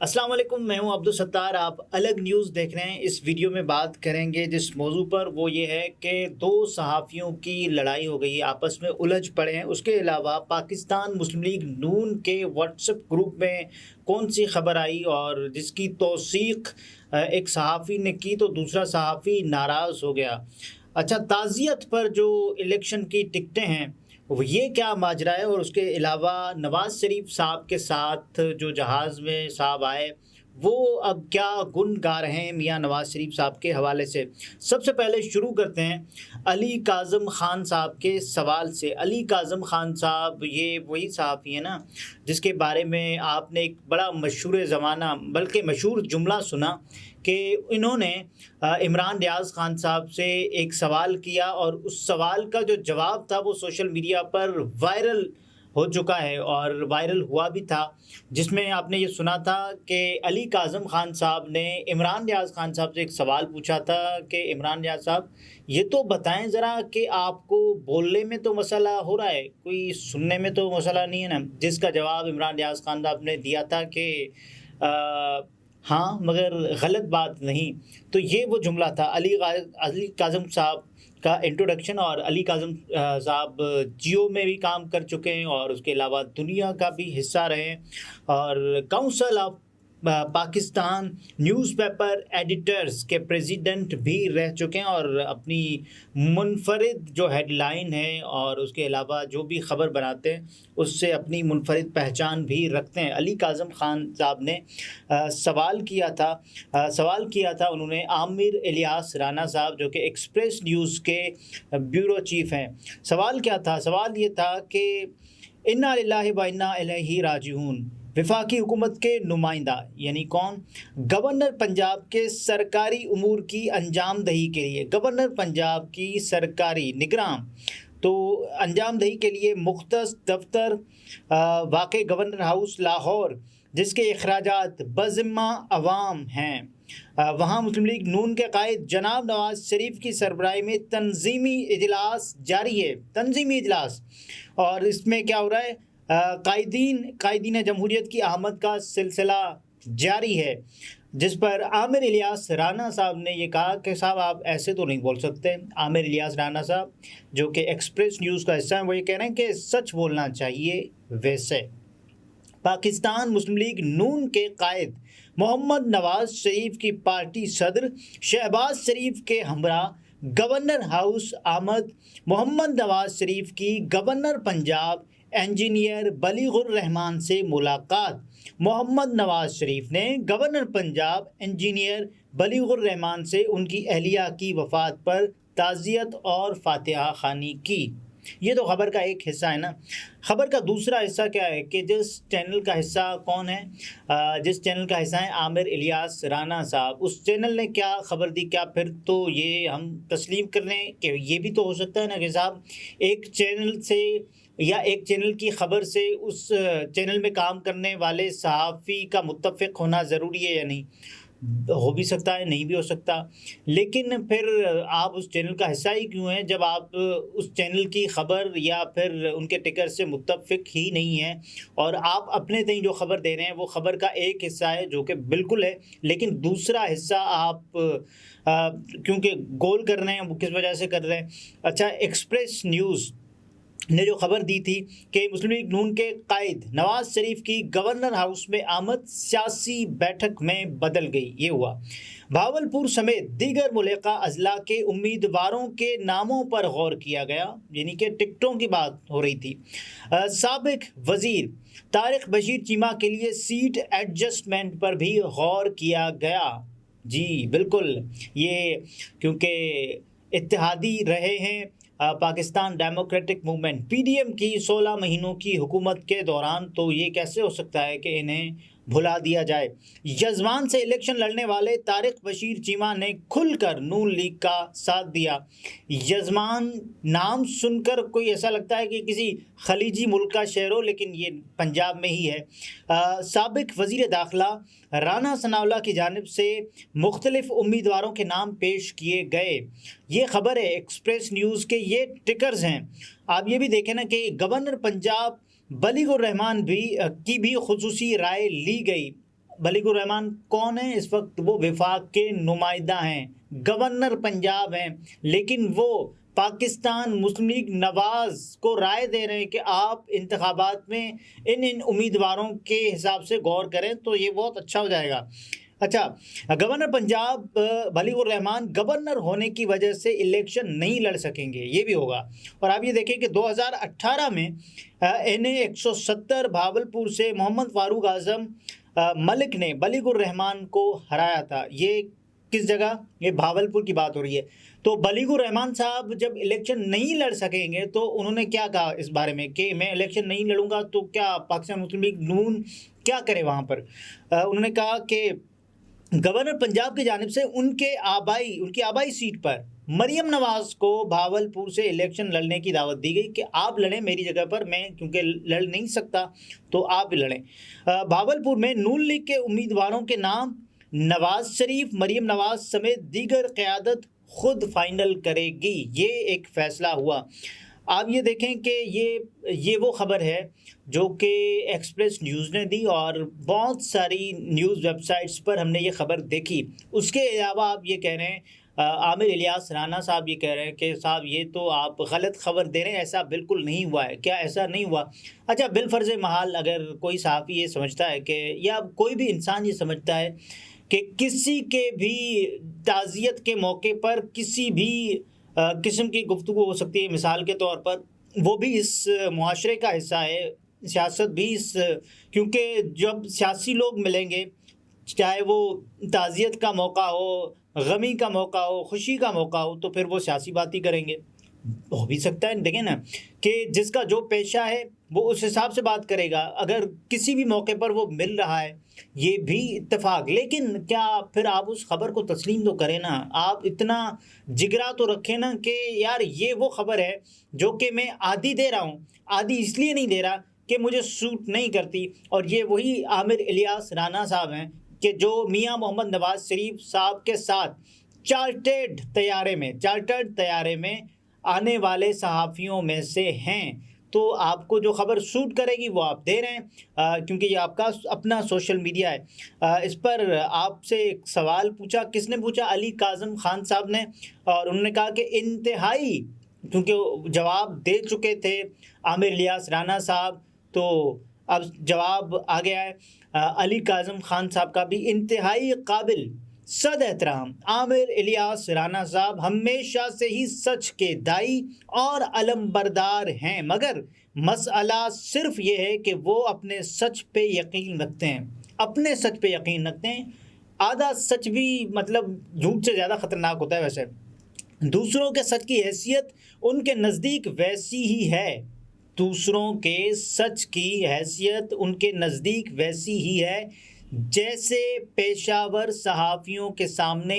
अस्सलाम वालेकुम, मैं हूं अब्दुल सत्तार। आप अलग न्यूज़ देख रहे हैं। इस वीडियो में बात करेंगे जिस मौजू पर, वो ये है कि दो सहाफ़ियों की लड़ाई हो गई, आपस में उलझ पड़े हैं। उसके अलावा पाकिस्तान मुस्लिम लीग नून के व्हाट्सएप ग्रुप में कौन सी खबर आई और जिसकी तौसीक़ एक सहाफ़ी ने की तो दूसरा सहाफ़ी नाराज़ हो गया। अच्छा, ताज़ियत पर जो इलेक्शन की टिकटें हैं, वो ये क्या माजरा है? और उसके अलावा नवाज़ शरीफ साहब के साथ जो जहाज़ में साहब आए, वो अब क्या गुन गा रहे हैं मियाँ नवाज़ शरीफ साहब के हवाले से। सबसे पहले शुरू करते हैं अली काज़म ख़ान साहब के सवाल से। अली काज़म ख़ान साहब ये वही सहाफ़ी हैं ना, जिसके बारे में आपने एक बड़ा मशहूर ज़माना बल्कि मशहूर जुमला सुना कि इन्होंने इमरान रियाज़ ख़ान साहब से एक सवाल किया और उस सवाल का जो जवाब था वो सोशल मीडिया पर वायरल हो चुका है और वायरल हुआ भी था, जिसमें आपने ये सुना था कि अली काज़म ख़ान साहब ने इमरान रियाज़ ख़ान साहब से एक सवाल पूछा था कि इमरान रियाज़ साहब, ये तो बताएं ज़रा कि आपको बोलने में तो मसला हो रहा है, कोई सुनने में तो मसला नहीं है ना? जिसका जवाब इमरान रियाज़ ख़ान साहब ने दिया था कि हाँ, मगर गलत बात नहीं। तो ये वो जुमला था अली काज़म साहब का इंट्रोडक्शन। और अली काज़म साहब जियो में भी काम कर चुके हैं और उसके अलावा दुनिया का भी हिस्सा रहे हैं और council of Pakistan newspaper editors के प्रेसिडेंट भी रह चुके हैं और अपनी मुनफरिद जो हेडलाइन है और उसके अलावा जो भी ख़बर बनाते हैं उससे अपनी मुनफरिद पहचान भी रखते हैं। अली काज़म ख़ान साहब ने सवाल किया था उन्होंने आमिर इलियास राना साहब, जो कि एक्सप्रेस न्यूज़ के ब्यूरो चीफ़ हैं। सवाल क्या था? सवाल ये था कि इन्ना लिल्लाहि व इन्ना इलैहि राजिऊन, वफाकी हुकूमत के नुमाइंदा यानी कौन, गवर्नर पंजाब के सरकारी उमूर की अंजाम दही के लिए, गवर्नर पंजाब की सरकारी निगरां तो अंजाम दही के लिए मुख्तस दफ्तर वाक़ गवर्नर हाउस लाहौर, जिसके अखराजात बज़िम्मा अवाम हैं, वहाँ मुस्लिम लीग नून के कायद जनाब नवाज़ शरीफ की सरबराही में तंजीमी इजलास जारी है। तंजीमी इजलास, और इसमें क्या हो रहा है? कायदीन जमहूरियत की आमद का सिलसिला जारी है, जिस पर आमिर इलियास राना साहब ने ये कहा कि साहब आप ऐसे तो नहीं बोल सकते। आमिर इलियास राना साहब जो कि एक्सप्रेस न्यूज़ का हिस्सा है, वो ये कह रहे हैं कि सच बोलना चाहिए। वैसे पाकिस्तान मुस्लिम लीग नून के कायद मोहम्मद नवाज़ शरीफ की पार्टी सदर शहबाज शरीफ के हमरा गवर्नर हाउस आमद, मोहम्मद नवाज़ शरीफ की गवर्नर पंजाब इंजीनियर बलीगुर रहमान से मुलाकात। मोहम्मद नवाज़ शरीफ ने गवर्नर पंजाब इंजीनियर बलीगुर रहमान से उनकी अहलिया की वफ़ात पर ताज़ियत और फातिहा खानी की। ये तो ख़बर का एक हिस्सा है ना। ख़बर का दूसरा हिस्सा क्या है कि जिस चैनल का हिस्सा कौन है, जिस चैनल का हिस्सा है आमिर इलियास राना साहब, उस चैनल ने क्या ख़बर दी? क्या फिर तो ये हम तस्लीम कर लें कि ये भी तो हो सकता है ना कि साहब एक चैनल से या एक चैनल की ख़बर से उस चैनल में काम करने वाले सहाफ़ी का मुत्तफ़िक़ होना ज़रूरी है या नहीं? हो भी सकता है, नहीं भी हो सकता। लेकिन फिर आप उस चैनल का हिस्सा ही क्यों हैं जब आप उस चैनल की ख़बर या फिर उनके टिकर से मुत्तफ़िक़ ही नहीं हैं? और आप अपने तय जो ख़बर दे रहे हैं वो ख़बर का एक हिस्सा है जो कि बिल्कुल है, लेकिन दूसरा हिस्सा आप क्योंकि गोल कर रहे हैं, वो किस वजह से कर रहे हैं? अच्छा, एक्सप्रेस न्यूज़ ने जो खबर दी थी कि मुस्लिम लीग नून के कायद नवाज़ शरीफ की गवर्नर हाउस में आमद सियासी बैठक में बदल गई। ये हुआ भावलपुर समेत दीगर मुल्का अजला के उम्मीदवारों के नामों पर गौर किया गया, यानी कि टिकटों की बात हो रही थी। साबिक वजीर तारिक बशीर चीमा के लिए सीट एडजस्टमेंट पर भी गौर किया गया। जी बिल्कुल, ये क्योंकि इत्तेहादी रहे हैं पाकिस्तान डेमोक्रेटिक मूवमेंट पीडीएम की 16 महीनों की हुकूमत के दौरान, तो ये कैसे हो सकता है कि इन्हें भुला दिया जाए। यजमान से इलेक्शन लड़ने वाले तारिक बशीर चीमा ने खुलकर नून लीग का साथ दिया। यजमान नाम सुनकर कोई ऐसा लगता है कि किसी खलीजी मुल्क का शहर हो, लेकिन ये पंजाब में ही है। साबिक वज़ीर दाखिला राना सनाउल्लाह की जानिब से मुख्तलिफ उम्मीदवारों के नाम पेश किए गए। ये खबर है एक्सप्रेस न्यूज़ के, ये टिकर्स हैं। आप ये भी देखें ना कि गवर्नर पंजाब बलीगुर रहमान की भी खुसूसी राय ली गई। बलीग उर रहमान कौन है इस वक्त? वो वफाक के नुमाइंदा हैं, गवर्नर पंजाब हैं, लेकिन वो पाकिस्तान मुस्लिम लीग नवाज को राय दे रहे हैं कि आप इंतखाबात में इन उम्मीदवारों के हिसाब से गौर करें तो ये बहुत अच्छा हो जाएगा। अच्छा, गवर्नर पंजाब बलीग उर रहमान गवर्नर होने की वजह से इलेक्शन नहीं लड़ सकेंगे, ये भी होगा। और आप ये देखें कि 2018 में NA 170 भावलपुर से मोहम्मद फारूक आजम मलिक ने बलीग उर रहमान को हराया था। ये किस जगह? ये भावलपुर की बात हो रही है। तो बलीग उर रहमान साहब जब इलेक्शन नहीं लड़ सकेंगे तो उन्होंने क्या कहा इस बारे में कि मैं इलेक्शन नहीं लड़ूंगा तो क्या पाकिस्तान मुस्लिम लीग नून क्या करे वहाँ पर? उन्होंने कहा कि गवर्नर पंजाब की जानिब से उनकी आबाई सीट पर मरियम नवाज को भावलपुर से इलेक्शन लड़ने की दावत दी गई कि आप लड़ें मेरी जगह पर, मैं क्योंकि लड़ नहीं सकता तो आप लड़ें। भावलपुर में नून लीग के उम्मीदवारों के नाम नवाज शरीफ, मरियम नवाज समेत दीगर क़यादत खुद फाइनल करेगी। ये एक फ़ैसला हुआ। आप ये देखें कि ये वो ख़बर है जो कि एक्सप्रेस न्यूज़ ने दी और बहुत सारी न्यूज़ वेबसाइट्स पर हमने ये ख़बर देखी। उसके अलावा आप ये कह रहे हैं, आमिर इलियास राना साहब ये कह रहे हैं कि साहब ये तो आप गलत ख़बर दे रहे हैं, ऐसा बिल्कुल नहीं हुआ है। क्या ऐसा नहीं हुआ? अच्छा, बिलफर्ज़ महाल अगर कोई सहाफ़ी ये समझता है कि या कोई भी इंसान ये समझता है कि किसी के भी ताज़ियत के मौके पर किसी भी किस्म की गुफ्तगू हो सकती है, मिसाल के तौर पर वो भी इस मुआशरे का हिस्सा है, सियासत भी क्योंकि जब सियासी लोग मिलेंगे, चाहे वो ताज़ियत का मौका हो, गमी का मौका हो, खुशी का मौका हो, तो फिर वो सियासी बात ही करेंगे। हो भी सकता है, देखें ना, कि जिसका जो पेशा है वो उस हिसाब से बात करेगा। अगर किसी भी मौके पर वो मिल रहा है, ये भी इत्तेफाक। लेकिन क्या फिर आप उस ख़बर को तस्लीम तो करें ना, आप इतना जिगरा तो रखें ना कि यार ये वो ख़बर है जो कि मैं आधी दे रहा हूँ, आधी इसलिए नहीं दे रहा कि मुझे सूट नहीं करती। और ये वही आमिर इलियास राना साहब हैं कि जो मियाँ मोहम्मद नवाज शरीफ साहब के साथ चार्टर्ड तैयारे में आने वाले सहाफ़ियों में से हैं। तो आपको जो ख़बर सूट करेगी वो आप दे रहे हैं, क्योंकि ये आपका अपना सोशल मीडिया है। इस पर आपसे एक सवाल पूछा, किसने पूछा? अली काज़म खान साहब ने। और उन्होंने कहा कि इंतहाई, क्योंकि जवाब दे चुके थे आमिर इलियास राना साहब, तो अब जवाब आ गया है। अली काज़म खान साहब का भी इंतहाई काबिल सद एहतराम आमिर इलियास राना साहब हमेशा से ही सच के दाई और अलमबरदार हैं, मगर मसला सिर्फ ये है कि वो अपने सच पे यकीन रखते हैं। आधा सच भी मतलब झूठ से ज़्यादा ख़तरनाक होता है। वैसे दूसरों के सच की हैसियत उनके नज़दीक वैसी ही है जैसे पेशावर सहाफ़ियों के सामने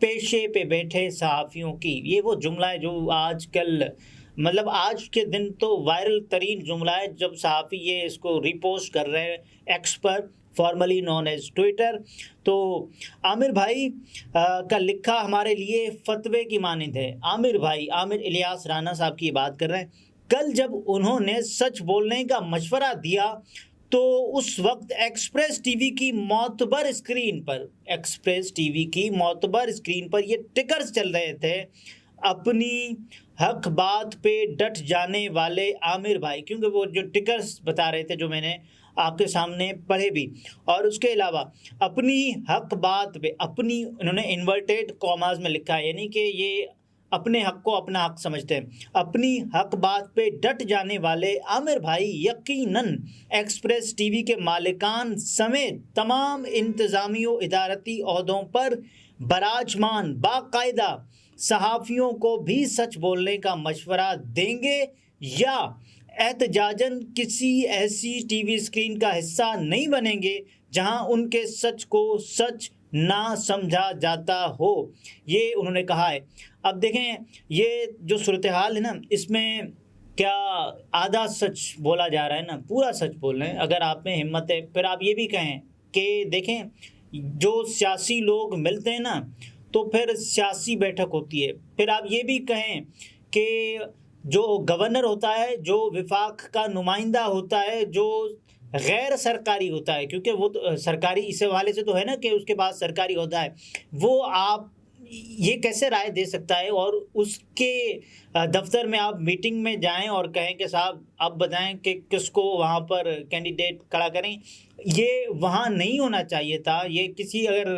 पेशे पे बैठे सहाफ़ियों की। ये वो जुमला है जो आजकल, मतलब आज के दिन तो वायरल तरीन जुमला है, जब सहाफ़ी ये इसको रिपोस्ट कर रहे हैं एक्स पर, फॉर्मली नॉन एज ट्विटर। तो आमिर भाई का लिखा हमारे लिए फतवे की मानिंद है। आमिर इलियास राना साहब की बात कर रहे हैं। कल जब उन्होंने सच बोलने का मशवरा दिया तो उस वक्त एक्सप्रेस टीवी की मोतबर स्क्रीन पर ये टिकर्स चल रहे थे, अपनी हक बात पे डट जाने वाले आमिर भाई, क्योंकि वो जो टिकर्स बता रहे थे जो मैंने आपके सामने पढ़े भी। और उसके अलावा अपनी हक बात पे, अपनी उन्होंने इन्वर्टेड कॉमास में लिखा है, यानी कि ये अपने हक को अपना हक समझते हैं। अपनी हक बात पे डट जाने वाले आमिर भाई यकीनन एक्सप्रेस टीवी के मालिकान समेत तमाम इंतज़ामी व इदारती ओहदों पर बराजमान बाकायदा सहाफ़ियों को भी सच बोलने का मशवरा देंगे या एहतजाजन किसी ऐसी टीवी स्क्रीन का हिस्सा नहीं बनेंगे जहां उनके सच को सच ना समझा जाता हो। ये उन्होंने कहा है। अब देखें, ये जो सूरत हाल है ना, इसमें क्या आधा सच बोला जा रहा है ना, पूरा सच बोल रहे हैं। अगर आप में हिम्मत है फिर आप ये भी कहें कि देखें, जो सियासी लोग मिलते हैं ना तो फिर सियासी बैठक होती है। फिर आप ये भी कहें कि जो गवर्नर होता है, जो विफाक का नुमाइंदा होता है, जो غیر سرکاری ہوتا ہے، کیونکہ وہ سرکاری اس حوالے سے تو ہے نا کہ اس کے پاس سرکاری عہدہ ہے، وہ آپ یہ کیسے رائے دے سکتا ہے؟ اور اس کے دفتر میں آپ میٹنگ میں جائیں اور کہیں کہ صاحب آپ بتائیں کہ کس کو وہاں پر کینڈیڈیٹ کھڑا کریں، یہ وہاں نہیں ہونا چاہیے تھا، یہ کسی اگر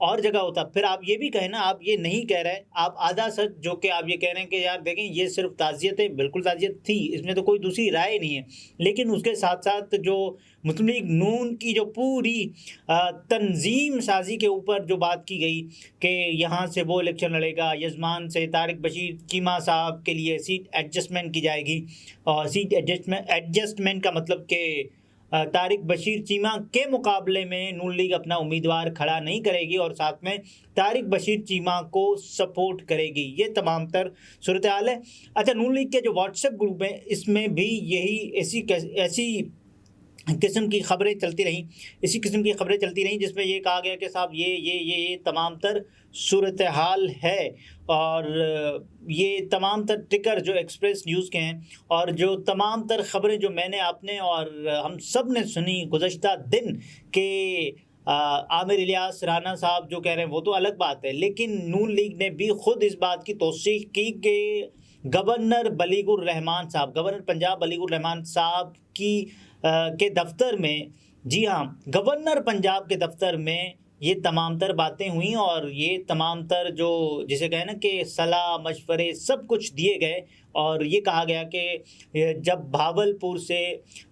اور جگہ ہوتا۔ پھر آپ یہ بھی کہیں نا، آپ یہ نہیں کہہ رہے، آپ آدھا سچ جو کہ آپ یہ کہہ رہے ہیں کہ یار دیکھیں یہ صرف تعزیت ہے، بالکل تعزیت تھی، اس میں تو کوئی دوسری رائے نہیں ہے، لیکن اس کے ساتھ ساتھ جو مسلم لیگ نون کی جو پوری تنظیم سازی کے اوپر جو بات کی گئی کہ یہاں سے وہ الیکشن لڑے گا، یزمان سے طارق بشیر چیمہ صاحب کے لیے سیٹ ایڈجسٹمنٹ کی جائے گی، اور سیٹ ایڈجسٹمنٹ کا مطلب کہ طارق بشیر چیمہ کے مقابلے میں نون لیگ اپنا امیدوار کھڑا نہیں کرے گی اور ساتھ میں طارق بشیر چیمہ کو سپورٹ کرے گی، یہ تمام تر صورتحال ہے۔ اچھا، نون لیگ کے جو واٹس ایپ گروپ ہیں اس میں بھی یہی ایسی قسم کی خبریں چلتی رہیں جس میں یہ کہا گیا کہ صاحب یہ تمام تر صورتحال ہے، اور یہ تمام تر ٹکر جو ایکسپریس نیوز کے ہیں اور جو تمام تر خبریں جو میں نے آپ نے اور ہم سب نے سنی گزشتہ دن کہ عامر الیاس رانا صاحب جو کہہ رہے ہیں وہ تو الگ بات ہے، لیکن نون لیگ نے بھی خود اس بات کی توثیق کی کہ گورنر پنجاب بلیغ الرحمان صاحب کے دفتر میں، جی ہاں، گورنر پنجاب کے دفتر میں یہ تمام تر باتیں ہوئیں، اور یہ تمام تر جو جسے کہیں نا کہ صلاح مشورے سب کچھ دیے گئے، اور یہ کہا گیا کہ جب بھاولپور سے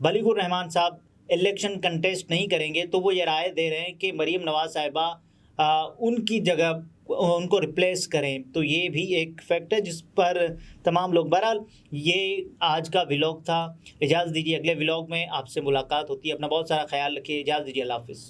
بلیغ الرحمان صاحب الیکشن کنٹیسٹ نہیں کریں گے تو وہ یہ رائے دے رہے ہیں کہ مریم نواز صاحبہ ان کی جگہ ان کو ریپلیس کریں، تو یہ بھی ایک فیکٹ ہے جس پر تمام لوگ۔ بہرحال یہ آج کا ولاگ تھا، اجازت دیجیے اگلے ولاگ میں آپ سے ملاقات ہوتی ہے، اپنا بہت سارا خیال رکھیے، اجازت دیجیے، اللہ حافظ۔